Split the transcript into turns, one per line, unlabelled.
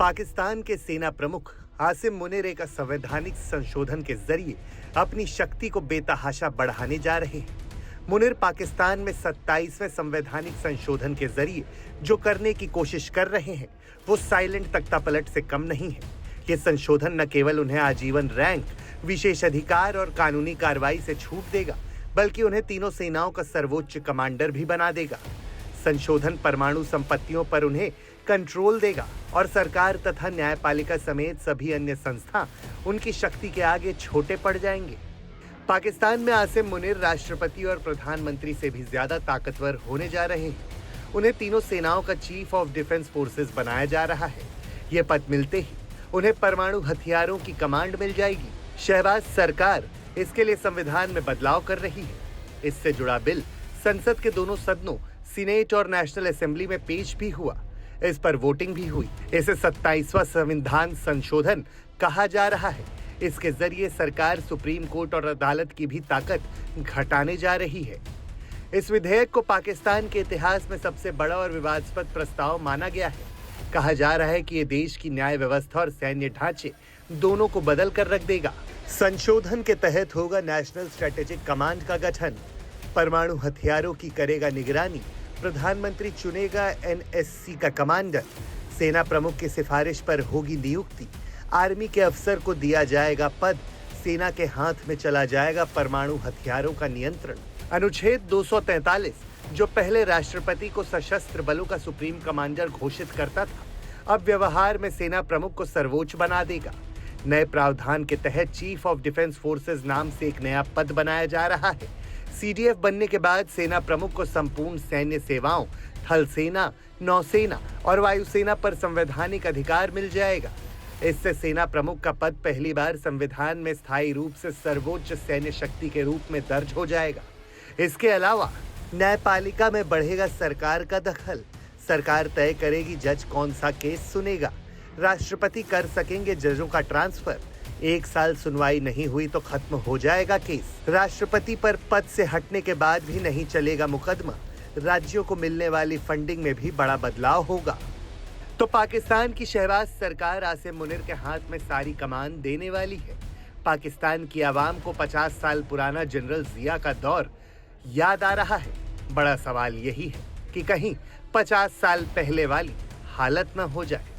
पाकिस्तान के सेना प्रमुख आसिम मुनीर एक संवैधानिक संशोधन के जरिए अपनी शक्ति को बेतहाशा बढ़ाने जा रहे हैं। मुनीर पाकिस्तान में 27वें संवैधानिक संशोधन के जरिए जो करने की कोशिश कर रहे हैं वो साइलेंट तख्तापलट से कम नहीं है। ये संशोधन न केवल उन्हें आजीवन रैंक, विशेष अधिकार और कानूनी कार्रवाई से छूट देगा, बल्कि उन्हें तीनों सेनाओं का सर्वोच्च कमांडर भी बना देगा। संशोधन परमाणु संपत्तियों पर उन्हें कंट्रोल देगा और सरकार तथा न्यायपालिका समेत सभी अन्य संस्था उनकी शक्ति के आगे छोटे पड़ जाएंगे। पाकिस्तान में आसिम मुनीर राष्ट्रपति और प्रधानमंत्री से भी ज्यादा ताकतवर होने जा रहे हैं। उन्हें तीनों सेनाओं का चीफ ऑफ डिफेंस फोर्सेस बनाया जा रहा है। ये पद मिलते ही उन्हें परमाणु हथियारों की कमांड मिल जाएगी। शहबाज सरकार इसके लिए संविधान में बदलाव कर रही है। इससे जुड़ा बिल संसद के दोनों सदनों, सीनेट और नेशनल असेंबली में पेश भी हुआ। इस पर वोटिंग भी हुई। इसे 27वां संविधान संशोधन कहा जा रहा है। इसके जरिए सरकार सुप्रीम कोर्ट और अदालत की भी ताकत घटाने जा रही है। इस विधेयक को पाकिस्तान के इतिहास में सबसे बड़ा और विवादास्पद प्रस्ताव माना गया है। कहा जा रहा है कि ये देश की न्याय व्यवस्था और सैन्य ढांचे दोनों को बदल कर रख देगा। संशोधन के तहत होगा नेशनल स्ट्रेटेजिक कमांड का गठन, परमाणु हथियारों की करेगा निगरानी, प्रधानमंत्री चुनेगा एनएससी का कमांडर, सेना प्रमुख की सिफारिश पर होगी नियुक्ति, आर्मी के अफसर को दिया जाएगा पद, सेना के हाथ में चला जाएगा परमाणु हथियारों का नियंत्रण। अनुच्छेद 243 जो पहले राष्ट्रपति को सशस्त्र बलों का सुप्रीम कमांडर घोषित करता था, अब व्यवहार में सेना प्रमुख को सर्वोच्च बना देगा। नए प्रावधान के तहत चीफ ऑफ डिफेंस फोर्सेस नाम से एक नया पद बनाया जा रहा है। सीडीएफ बनने के बाद सेना प्रमुख को संपूर्ण सैन्य सेवाओं, थल सेना, नौसेना और वायुसेना पर संवैधानिक अधिकार मिल जाएगा। इससे सेना प्रमुख का पद पहली बार संविधान में स्थायी रूप से सर्वोच्च सैन्य शक्ति के रूप में दर्ज हो जाएगा। इसके अलावा न्यायपालिका में बढ़ेगा सरकार का दखल। सरकार तय करेगी जज कौन सा केस सुनेगा। राष्ट्रपति कर सकेंगे जजों का ट्रांसफर। 1 साल सुनवाई नहीं हुई तो खत्म हो जाएगा केस। राष्ट्रपति पर पद से हटने के बाद भी नहीं चलेगा मुकदमा। राज्यों को मिलने वाली फंडिंग में भी बड़ा बदलाव होगा। तो पाकिस्तान की शहबाज सरकार आसिम मुनीर के हाथ में सारी कमान देने वाली है। पाकिस्तान की आवाम को 50 साल पुराना जनरल जिया का दौर याद आ रहा है। बड़ा सवाल यही है कि कहीं 50 साल पहले वाली हालत न हो जाए।